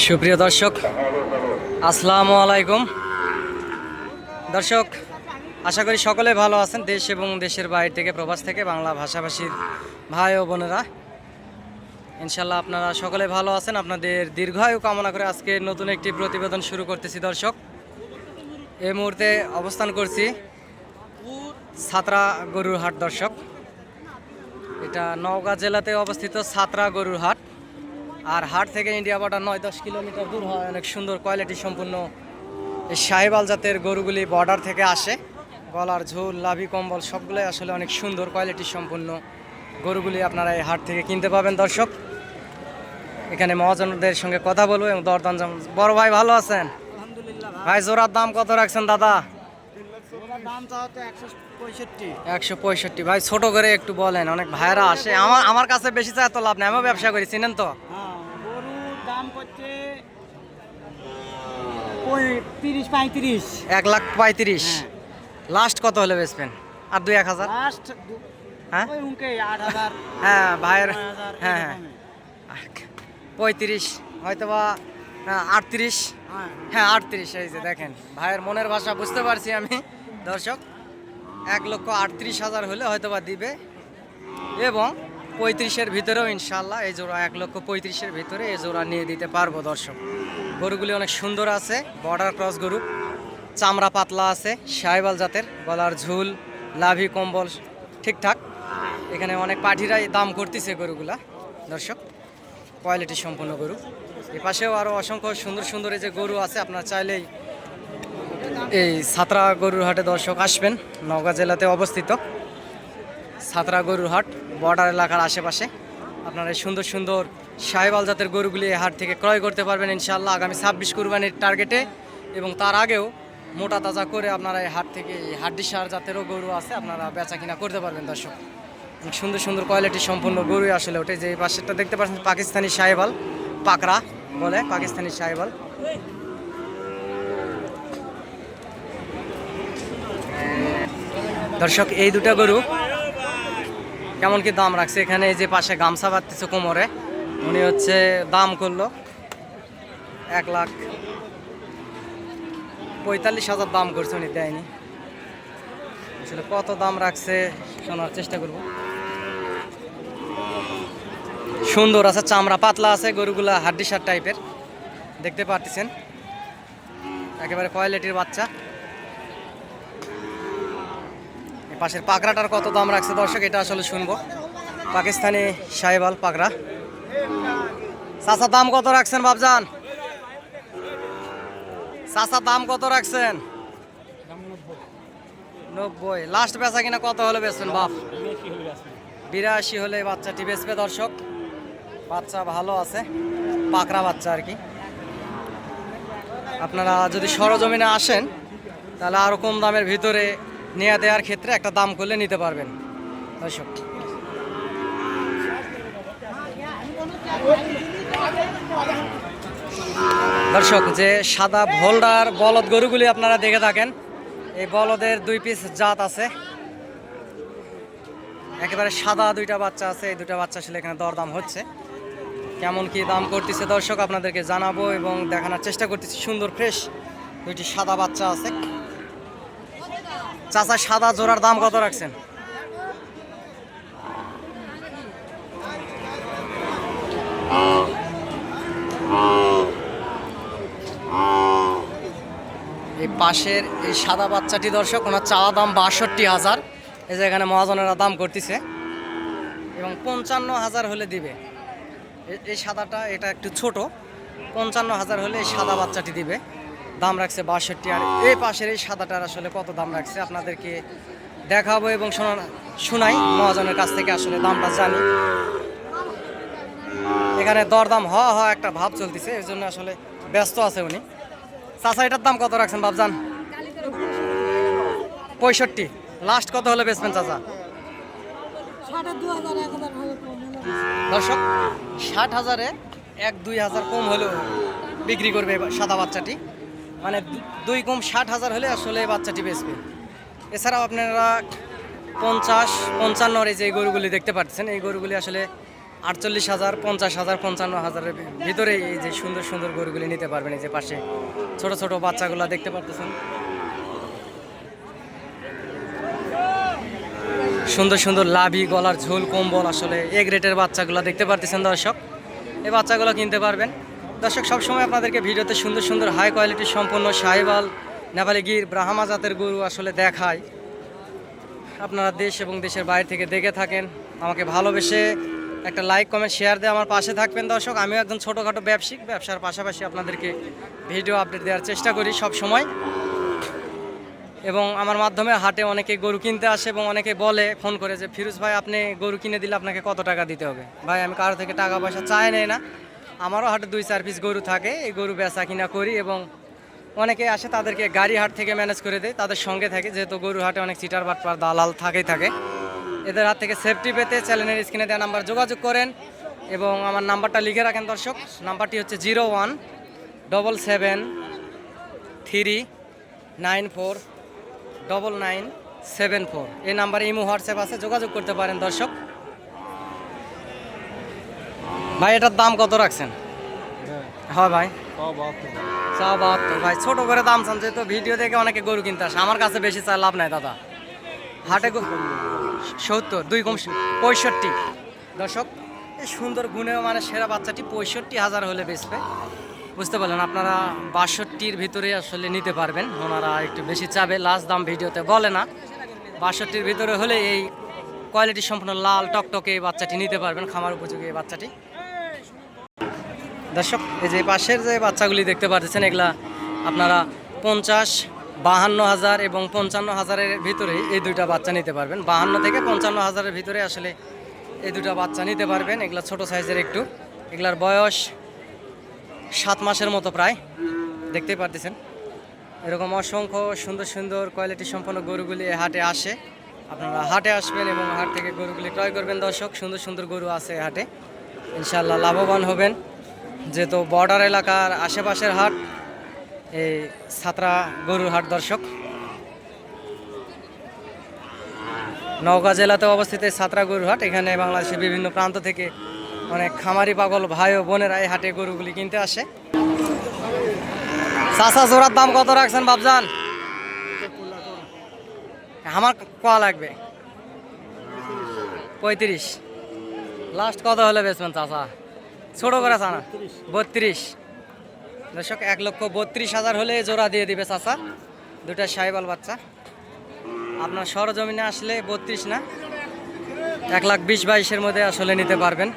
সুপ্রিয় দর্শক, আসসালামু আলাইকুম। দর্শক, আশা করি সকলে ভালো আছেন। দেশ এবং দেশের বাইরে থেকে, প্রবাস থেকে বাংলা ভাষাভাষীর ভাই ও বোনেরা, ইনশাল্লাহ আপনারা সকলে ভালো আছেন। আপনাদের দীর্ঘায়ু কামনা করে আজকে নতুন একটি প্রতিবেদন শুরু করতেছি। দর্শক, এই মুহূর্তে অবস্থান করছি ছাত্রা গরুর হাট। দর্শক, এটা নওগাঁ জেলাতে অবস্থিত ছাত্রা গরুর হাট। আর হাট থেকে ইন্ডিয়া বর্ডার 9-10 কিলোমিটার দূর হয়। অনেক সুন্দর কোয়ালিটি সম্পূর্ণ এই সাহিওয়াল জাতের গরুগুলি বর্ডার থেকে আসে। গলার ঝোল, লাভি, কম্বল সবগুলোই আসলে অনেক সুন্দর কোয়ালিটি সম্পূর্ণ গরুগুলি আপনারা এই হাট থেকে কিনতে পাবেন। দর্শক, এখানে মহাজনদের সঙ্গে কথা বলবো এবং দরদাম। বড় ভাই ভালো আছেন? ভাই জোড়ার দাম কত রাখছেন দাদা? 165। ভাই ছোট করে একটু বলেন, অনেক ভাইরা আসে। আমার কাছে বেশি চাই তো লাভ নেই, আমিও ব্যবসা করি, চিনেন তো। দাম করছে 30-35। 1,35,000। লাস্ট কত হলে বেচবেন? আর 2-1,000? লাস্ট হ্যাঁ 8,000। হ্যাঁ ভাইয়ের, 9,000 হ্যাঁ 35 হয়তো বা 38। হ্যাঁ 38। এই যে দেখেন, ভাইয়ের মনের ভাষা বুঝতে পারছি আমি। দর্শক, 1,38,000 হলে হয়তো বা দিবে, এবং 35-এর ভিতরেও ইনশাল্লাহ এই জোড়া 1,35,000-এর ভিতরে এই জোড়া নিয়ে দিতে পারবো। দর্শক, গরুগুলি অনেক সুন্দর আছে, বর্ডার ক্রস গরু, চামড়া পাতলা আছে, সাহিওয়াল জাতের, গলার ঝুল, লাভি, কম্বল ঠিকঠাক। এখানে অনেক পাঠিরাই দাম করতেছে গরুগুলা। দর্শক, কোয়ালিটি সম্পূর্ণ গরু। এ পাশেও আরও অসংখ্য সুন্দর সুন্দর এই যে গরু আছে। আপনারা চাইলেই এই ছাত্রা গরুর হাটে দর্শক আসবেন। নওগাঁ জেলাতে অবস্থিত ছাত্রা গরুর হাট, বর্ডার এলাকার আশেপাশে। আপনারা এই সুন্দর সুন্দর সাহিওয়াল জাতের গরুগুলি এই হাট থেকে ক্রয় করতে পারবেন ইনশাআল্লাহ আগামী 26 কুরবানির টার্গেটে। এবং তার আগেও মোটা তাজা করে আপনারা এই হাট থেকে এই হাড্ডি সার জাতেরও গরু আছে, আপনারা বেচা কিনা করতে পারবেন। দর্শক, অনেক সুন্দর সুন্দর কোয়ালিটি সম্পূর্ণ গরুই আসলে ওঠে। যে এই পাশেরটা দেখতে পাচ্ছেন পাকিস্তানি সাহিওয়াল, পাকড়া বলে, পাকিস্তানি সাহিওয়াল। দর্শক, এই দুটা গরু কেমন কি দাম রাখছে? এখানে এই যে পাশে গামছা বাঁধতেছে কোমরে, উনি হচ্ছে দাম করলো 1,45,000 দাম করছে, উনি দেয়নি। আসলে কত দাম রাখছে শোনার চেষ্টা করব। সুন্দর আছে, চামড়া পাতলা আছে, গরুগুলা হাড্ডি সার টাইপের দেখতে পাচ্ছেন, একেবারে কোয়ালিটির বাচ্চা। পাশের পাকড়াটার কত দাম রাখছে দর্শক, এটা আসলে শুনবো। পাকিস্তানি সাহিওয়াল পাকড়া। চাচা দাম কত রাখছেন বাবজান? চাচা দাম কত রাখছেন? 90। লাস্ট বেচা কিনা কত হলে বেচবেন বাপ? 82 হলে বাচ্চাটি বেচবে। দর্শক, বাচ্চা ভালো আছে, পাকড়া বাচ্চা আর কি। আপনারা যদি সরজমিনে আসেন তাহলে আরও কম দামের ভিতরে নিয়ে দেওয়ার ক্ষেত্রে একটা দাম করলে নিতে পারবেন। দর্শক, দর্শক যে সাদা ভোল্ডার বলদ গরুগুলি আপনারা দেখে থাকেন, এই বলদের 2 পিস জাত আছে, একেবারে সাদা 2টা বাচ্চা আছে। এই 2টা বাচ্চা আসলে এখানে দরদাম হচ্ছে। কেমন কি দাম করতেছে দর্শক আপনাদেরকে জানাবো এবং দেখানোর চেষ্টা করতেছি। সুন্দর ফ্রেশ 2টি সাদা বাচ্চা আছে। চাচা, সাদা জোড়ার দাম কত রাখছেন? এই পাশের এই সাদা বাচ্চাটি দর্শক, ওনার চাওয়া দাম 62,000। এই যে এখানে মহাজনেরা দাম করতেছে, এবং 55,000 হলে দিবে। এই সাদাটা, এটা একটু ছোট, 55,000 হলে এই সাদা বাচ্চাটি দিবে। দাম রাখছে 62। আর এই পাশের এই সাদাটার আসলে কত দাম রাখছে আপনাদেরকে দেখাবো এবং শোনাই মহাজনের কাছ থেকে, আসলে দামটা জানি। এখানে দরদাম হ একটা ভাব চলতেছে, এই জন্য আসলে ব্যস্ত আছে উনি। চাচা, এটার দাম কত রাখছেন বাবজান? 65। লাস্ট কত হলে বেচবেন চাচা? দর্শক, 60,000-এ 1-2,000 কম হলেও বিক্রি করবে সাদা বাচ্চাটি। মানে 2 কম 60,000 হলে আসলে বাচ্চাটি বেচবে। এছাড়াও আপনারা 50-55 এই যে গরুগুলি দেখতে পাচ্ছেন, এই গরুগুলি আসলে 48,000, 50,000, 55,000-এর ভিতরে এই যে সুন্দর সুন্দর গরুগুলি নিতে পারবেন। এই যে পাশে ছোট ছোট বাচ্চাগুলো দেখতে পাচ্ছেন, সুন্দর সুন্দর লাভি, গলার ঝোল, কম্বল, আসলে এ গ্রেটের বাচ্চাগুলো দেখতে পারতেছেন দর্শক। এই বাচ্চাগুলো কিনতে পারবেন দর্শক। সবসময় আপনাদেরকে ভিডিওতে সুন্দর সুন্দর হাই কোয়ালিটি সম্পন্ন সাহিওয়াল, নেপালি গির, ব্রাহ্মা জাতের গরু আসলে দেখায়। আপনারা দেশ এবং দেশের বাইরে থেকে দেখে থাকেন, আমাকে ভালোবেসে একটা লাইক, কমেন্ট, শেয়ার দিয়ে আমার পাশে থাকবেন দর্শক। আমিও একজন ছোটোখাটো ব্যবসায়িক, ব্যবসার পাশাপাশি আপনাদেরকে ভিডিও আপডেট দেওয়ার চেষ্টা করি সব সময়। এবং আমার মাধ্যমে হাটে অনেকে গরু কিনতে আসে এবং অনেকে বলে ফোন করে যে ফিরোজ ভাই, আপনি গরু কিনে দিলে আপনাকে কত টাকা দিতে হবে? ভাই, আমি কারো থেকে টাকা পয়সা চাই নেই না। আমারও হাটে 2-4 পিস গরু থাকে, এই গরু বেচা কিনা করি এবং অনেকে আসে তাদেরকে গাড়ি হাট থেকে ম্যানেজ করে দেয়, তাদের সঙ্গে থাকে। যেহেতু গরু হাটে অনেক চিটার বাটপার দালাল থাকেই থাকে, এদের হাত থেকে সেফটি পেতে চ্যানেলের স্ক্রিনে দেওয়া নাম্বার যোগাযোগ করেন এবং আমার নাম্বারটা লিখে রাখেন দর্শক। নাম্বারটি হচ্ছে 017739499974। এই নাম্বারে ইমো, হোয়াটসঅ্যাপ আছে, যোগাযোগ করতে পারেন দর্শক। ভাই, এটার দাম কত রাখছেন? হ্যাঁ ভাই, 72 ভাই। ছোট করে দাম চান, যেহেতু ভিডিও দেখে অনেকে গরু কিনতে আসে। আমার কাছে বেশি চাই লাভ নাই দাদা। হাটে 70, 2 কম 65 দর্শক। এই সুন্দর গুণেও মানে সেরা বাচ্চাটি 65,000 হলে বেচবে, বুঝতে পারলেন। আপনারা 62-র ভিতরে আসলে নিতে পারবেন। ওনারা একটু বেশি চাবে, লাস্ট দাম ভিডিওতে বলে না। 62-র ভিতরে হলে এই কোয়ালিটি সম্পূর্ণ লাল টকটকে এই বাচ্চাটি নিতে পারবেন, খামার উপযোগী এই বাচ্চাটি দর্শক। এই যে পাশের যে বাচ্চাগুলি দেখতে পাচ্ছেন, এগুলা আপনারা 50, 52,000 এবং 55,000-এর ভিতরে এই দুইটা বাচ্চা নিতে পারবেন। 52 থেকে 55,000-এর ভিতরে আসলে এই দুটা বাচ্চা নিতে পারবেন। এগুলা ছোট সাইজের একটু, এগুলার বয়স 7 মাসের মতো প্রায়, দেখতেই পারতেছেন। এরকম অসংখ্য সুন্দর সুন্দর কোয়ালিটি সম্পন্ন গরুগুলি এই হাটে আসে। আপনারা হাটে আসবেন এবং হাট থেকে গরুগুলি ক্রয় করবেন দর্শক। সুন্দর সুন্দর গরু আছে এই হাটে, ইনশাল্লাহ লাভবান হবেন। যেহেতু বর্ডার এলাকার আশেপাশের হাট এই ছাত্রা গরুর হাট দর্শক। নওগাঁ জেলাতে অবস্থিত এই ছাত্রা গরুর হাট। এখানে বাংলাদেশের বিভিন্ন প্রান্ত থেকে অনেক খামারি পাগল ভাই ও বোনেরা এই হাটে গরুগুলি কিনতে আসে। চাচা, জোড়ার দাম কত রাখছেন বাবজান? আমার কোয়া লাগবে 35। লাস্ট কত হলে বেচবেন চাচা? ছোট করে চানা 32 দর্শক। 1,32,000 হলে জোড়া দিয়ে দিবে চাচা। দুটা সাইবাল বাচ্চা। আপনার সরজমিনে আসলে 32 না, 1,20,22-এর মধ্যে আসলে নিতে পারবেন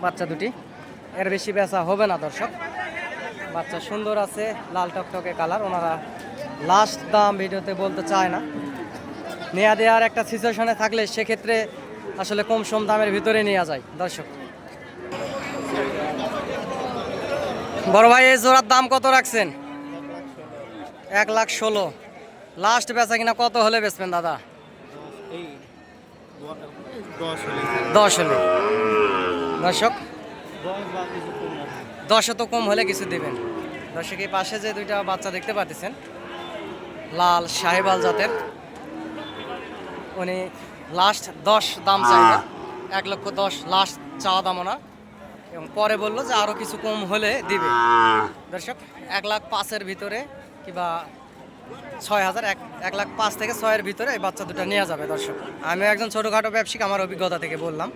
বাচ্চা দুটি। এর বেশি বেচা হবে না দর্শক। বাচ্চা সুন্দর আছে, লাল টকটকে কালার। ওনারা লাস্ট দাম ভিডিওতে বলতে চায় না। নেয়া দেওয়ার একটা সিচুয়েশনে থাকলে সেক্ষেত্রে আসলে কম সম দামের ভিতরে নেওয়া যায় দর্শক। বড় ভাই, এই জোড়ার দাম কত রাখছেন? 1,16,000। লাস্ট বেচা কিনা কত হলে বেচবেন দাদা? 10 হলে দর্শক। 10 তো কম হলে কিছু দিবেন দর্শক। এই পাশে যে দুইটা বাচ্চা দেখতে পাচ্ছেন, লাল সাহিবাল জাতের, উনি লাস্ট 10 দাম চাইবেন। 1,10,000 লাস্ট চাওয়া দাম ওনার, এবং পরে বললো যে আরও কিছু কম হলে দিবে দর্শক। 1,05,000-এর ভিতরে কিংবা 6,000, 1,05,000 থেকে 6,000-এর ভিতরে এই বাচ্চা দুটো নেওয়া যাবে দর্শক। আমি একজন ছোটোখাটো ব্যবসায়িক, আমার অভিজ্ঞতা থেকে বললাম।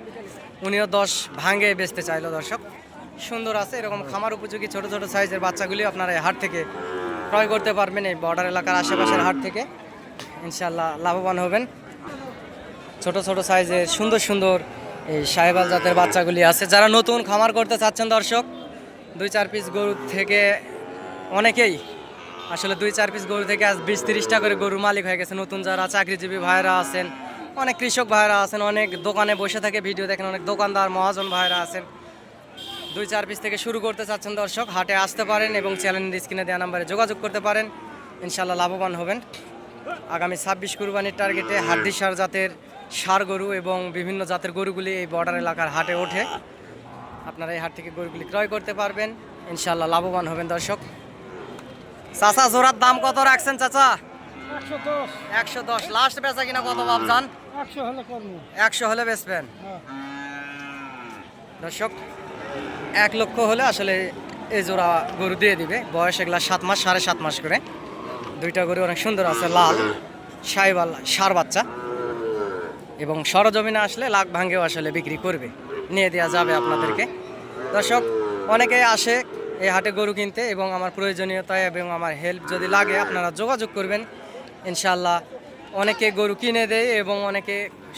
উনিও 10 ভাঙে বেচতে চাইলো দর্শক। সুন্দর আছে এরকম খামার উপযোগী ছোট ছোট সাইজের বাচ্চাগুলি আপনারা এই হাট থেকে ক্রয় করতে পারবেন, এই বর্ডার এলাকার আশেপাশের হাট থেকে। ইনশাল্লাহ লাভবান হবেন। ছোট ছোট সাইজের সুন্দর সুন্দর এই সাহেবাল জাতের বাচ্চাগুলি আছে। যারা নতুন খামার করতে চাচ্ছেন দর্শক, 2-4 পিস গরু থেকে অনেকেই আসলে 2-4 পিস গরু থেকে আজ 20-30টা করে গরুর মালিক হয়ে গেছে। নতুন যারা চাকরিজীবী ভাইরা আছেন, অনেক কৃষক ভাইরা আছেন, অনেক দোকানে বসে থাকে ভিডিও দেখেন, অনেক দোকানদার মহাজন ভাইরা আছেন। 2-4 পিস থেকে শুরু করতে চাচ্ছেন দর্শক, হাটে আসতে পারেন এবং চ্যানেলের স্ক্রিনে দেওয়া নাম্বারে যোগাযোগ করতে পারেন। ইনশাল্লাহ লাভবান হবেন। আগামী 26 কুরবানির টার্গেটে হাড্ডিসার জাতের ষাঁড় গরু এবং বিভিন্ন জাতের গরুগুলি এই বর্ডার এলাকার হাটে ওঠে। আপনারা এই হাট থেকে গরুগুলি ক্রয় করতে পারবেন, ইনশাল্লাহ লাভবান হবেন দর্শক। চাচা, জোড়ার দাম কত রাখছেন চাচা? 110। লাস্ট বেচা কিনা কত ভাবছেন? 100 হলে বেচবেন। দর্শক 1 লক্ষ হলে আসলে এই জোড়া গরু দিয়ে দিবে। বয়স এগুলা 7 মাস 7.5 মাস করে। দুইটা গরু অনেক সুন্দর আছে, লাল সাইবাল সার বাচ্চা, এবং সরজমিনে আসলে লাখ ভাঙ্গেও আসলে বিক্রি করবে, নিয়ে দেওয়া যাবে আপনাদেরকে। দর্শক অনেকে আসে এই হাটে গরু কিনতে, এবং আমার প্রয়োজনীয়তা এবং আমার হেল্প যদি লাগে আপনারা যোগাযোগ করবেন ইনশাল্লাহ। অনেকে গরু কিনে দেয় এবং অনেকে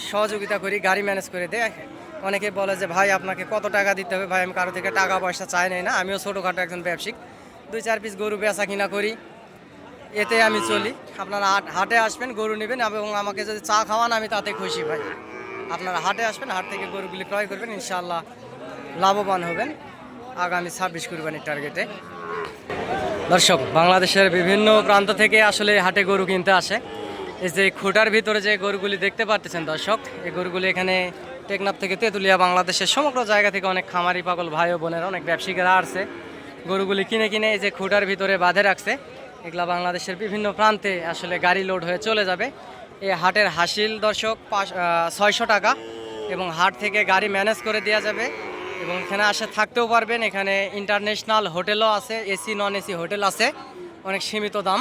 সহযোগিতা করি, গাড়ি ম্যানেজ করে দেয়। অনেকে বলে যে ভাই আপনাকে কত টাকা দিতে হবে, ভাই আমি কারো থেকে টাকা পয়সা চাই নাই না, আমিও ছোটোখাটো একজন ব্যবসায়িক, 2-4 পিস গরু বেচা কিনা করি, এতে আমি চলি। আপনারা হাটে আসবেন, গরু নেবেন, এবং আমাকে যদি চা খাওয়ান আমি তাতে খুশি ভাই। আপনারা হাটে আসবেন, হাট থেকে গরুগুলি ক্রয় করবেন, ইনশাআল্লাহ লাভবান হবেন আগামী 26 কুরবানির টার্গেটে। দর্শক বাংলাদেশের বিভিন্ন প্রান্ত থেকে আসলে হাটে গরু কিনতে আসে। এই যে খুঁটার ভিতরে যে গরুগুলি দেখতে পাচ্ছেন দর্শক, এই গরুগুলি এখানে টেকনাফ থেকে তেঁতুলিয়া, বাংলাদেশের সমগ্র জায়গা থেকে অনেক খামারি পাগল ভাই ও বোনেরা, অনেক ব্যবসায়ীরা আসছে, গরুগুলি কিনে কিনে এই যে খুঁটার ভিতরে বাঁধে রাখছে। এগুলা বাংলাদেশের বিভিন্ন প্রান্তে আসলে গাড়ি লোড হয়ে চলে যাবে। এই হাটের হাসিল দর্শক 600 টাকা, এবং হাট থেকে গাড়ি ম্যানেজ করে দেওয়া যাবে, এবং এখানে আসে থাকতেও পারবেন। এখানে ইন্টারন্যাশনাল হোটেলও আছে, এসি নন এসি হোটেল আছে, অনেক সীমিত দাম,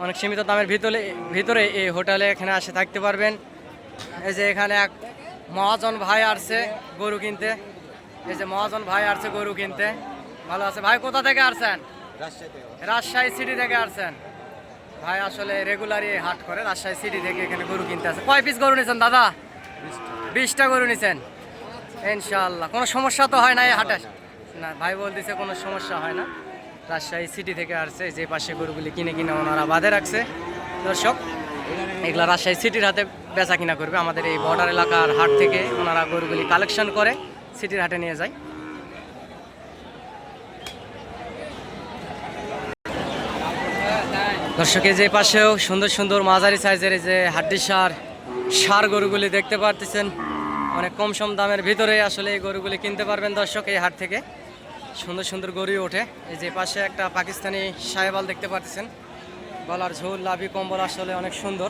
অনেক সীমিত দামের ভিতরে এই হোটেলে এখানে আসে থাকতে পারবেন। এই যে এখানে এক মহাজন ভাই আসছে গরু কিনতে, এই যে মহাজন ভাই আসছে গরু কিনতে, ভালো আছে ভাই। কোথা থেকে আসছেন? রাজশাহী সিটি থেকে আসছেন ভাই। আসলে রেগুলারই হাট করে, রাজশাহী সিটি থেকে এখানে গরু কিনতে আসে। কয় পিস গরু নিয়েছেন দাদা? 20টা গরু নিয়েছেন, ইনশাআল্লাহ কোনো সমস্যা তো হয় না এই হাটে? না ভাই বলতেছে কোনো সমস্যা হয় না। রাজশাহী সিটি থেকে আসছে, যে পাশে গরুগুলি কিনে কিনে ওনারা বাঁধে রাখছে। দর্শক এগুলা রাজশাহী সিটির হাতে বেচা কিনা করবে, আমাদের এই বর্ডার এলাকার হাট থেকে ওনারা গরুগুলি কালেকশন করে সিটির হাটে নিয়ে যায়। দর্শকের যে পাশেও সুন্দর সুন্দর মাঝারি সাইজের যে হাড্ডি সার গরুগুলি দেখতে পারতেছেন, অনেক কম সম দামের ভিতরে আসলে এই গরুগুলি কিনতে পারবেন দর্শক। এই হাট থেকে সুন্দর সুন্দর গরু ওঠে। এই যে পাশে একটা পাকিস্তানি সাহেবাল দেখতে পারতেছেন, গলার ঝোল লাভি কম্বল আসলে অনেক সুন্দর।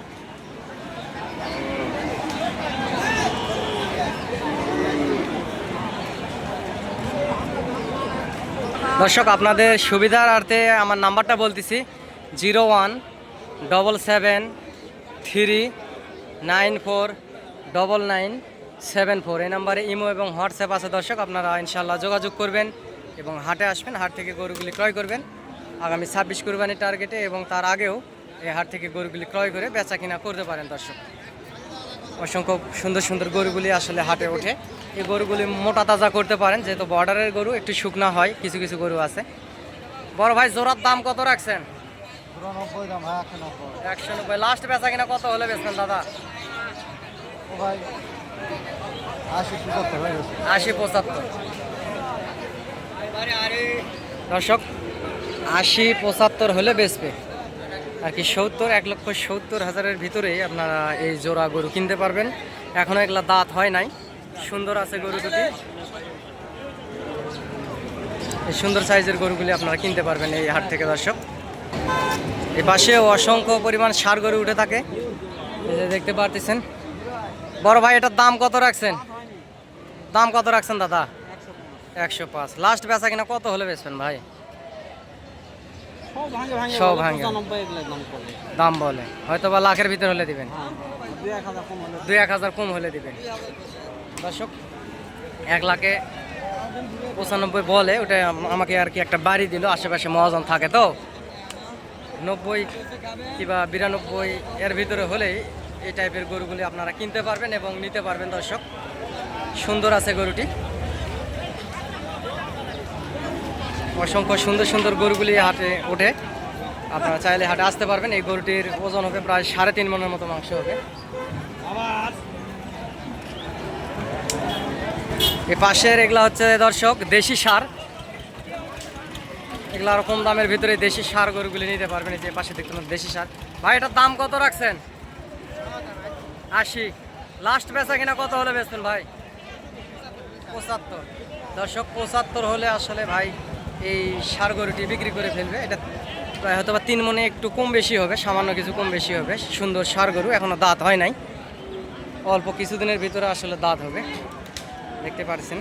দর্শক আপনাদের সুবিধার্থে আমার নাম্বারটা বলতেছি, 0177394994। এই নাম্বারে ইমো এবং হোয়াটসঅ্যাপ আছে দর্শক, আপনারা ইনশাল্লাহ যোগাযোগ করবেন এবং হাটে আসবেন, হাট থেকে গরুগুলি ক্রয় করবেন আগামী 26 কুরবানির টার্গেটে, এবং তার আগেও এই হাট থেকে গরুগুলি ক্রয় করে বেচা কিনা করতে পারেন দর্শক। অসংখ্য সুন্দর সুন্দর গরুগুলি আসলে হাটে ওঠে। এই গরুগুলি মোটা তাজা করতে পারেন, যেহেতু বর্ডারের গরু একটু শুকনা হয়, কিছু কিছু গরু আছে। বড় ভাই জোড়ার দাম কত রাখছেন? 190। লাস্ট বেচা কিনা কত হলে বেচবেন দাদা? 80-75। দর্শক 80-75 হলে বেচবে আর কি। 1,70,000-1,70,000 ভিতরে আপনারা এই জোড়া গরু কিনতে পারবেন। এখনো এগুলা দাঁত হয় নাই, সুন্দর আছে গরু দুটি। এই সুন্দর সাইজের গরুগুলি আপনারা কিনতে পারবেন এই হাট থেকে দর্শক। এই পাশেও অসংখ্য পরিমাণ ষাঁড় গরু উঠে থাকে, এই যে দেখতে পারতেছেন। বড় ভাই এটার দাম কত রাখছেন? দাম কত রাখছেন দাদা? 105। লাস্ট বেচা কিনা কত হলে বেচবেন ভাই? সব ভাঙে দাম বলে, হয়তো বা লাখের ভিতরে হলে দিবেন, 2-1,000 কম হলে দিবেন দর্শক। 1,95,000 বলে, ওটা আমাকে আর কি একটা বাড়ি দিল। আশেপাশে মহাজন থাকে তো, 90 কিংবা 92 এর ভিতরে হলেই এই টাইপের গরুগুলি আপনারা কিনতে পারবেন এবং নিতে পারবেন দর্শক। সুন্দর আছে গরুটি, অসংখ্য সুন্দর সুন্দর গরুগুলি হাটে ওঠে, আপনারা চাইলে হাটে আসতে পারবেন। এই গরুটির ওজন হবে প্রায় 3.5 মনের মতো মাংস হবে। এই পাশের এগুলা হচ্ছে দর্শক দেশি সার, এগুলা কম দামের ভিতরে দেশি সার গরুগুলি নিতে পারবেন। এই যে পাশে দেখতে পাচ্ছেন দেশি সার। ভাই এটার দাম কত রাখছেন? 80। লাস্ট বেচা কিনা কত হলে বেচবেন ভাই? 75। দর্শক 75 হলে আসলে ভাই এই সার গরুটি বিক্রি করে ফেলবে। এটা প্রায় হয়তো বা 3 মনে একটু কম বেশি হবে, সামান্য কিছু কম বেশি হবে। সুন্দর সার গরু, এখনো দাঁত হয় নাই, অল্প কিছুদিনের ভিতরে আসলে দাঁত হবে। দেখতে পাচ্ছেন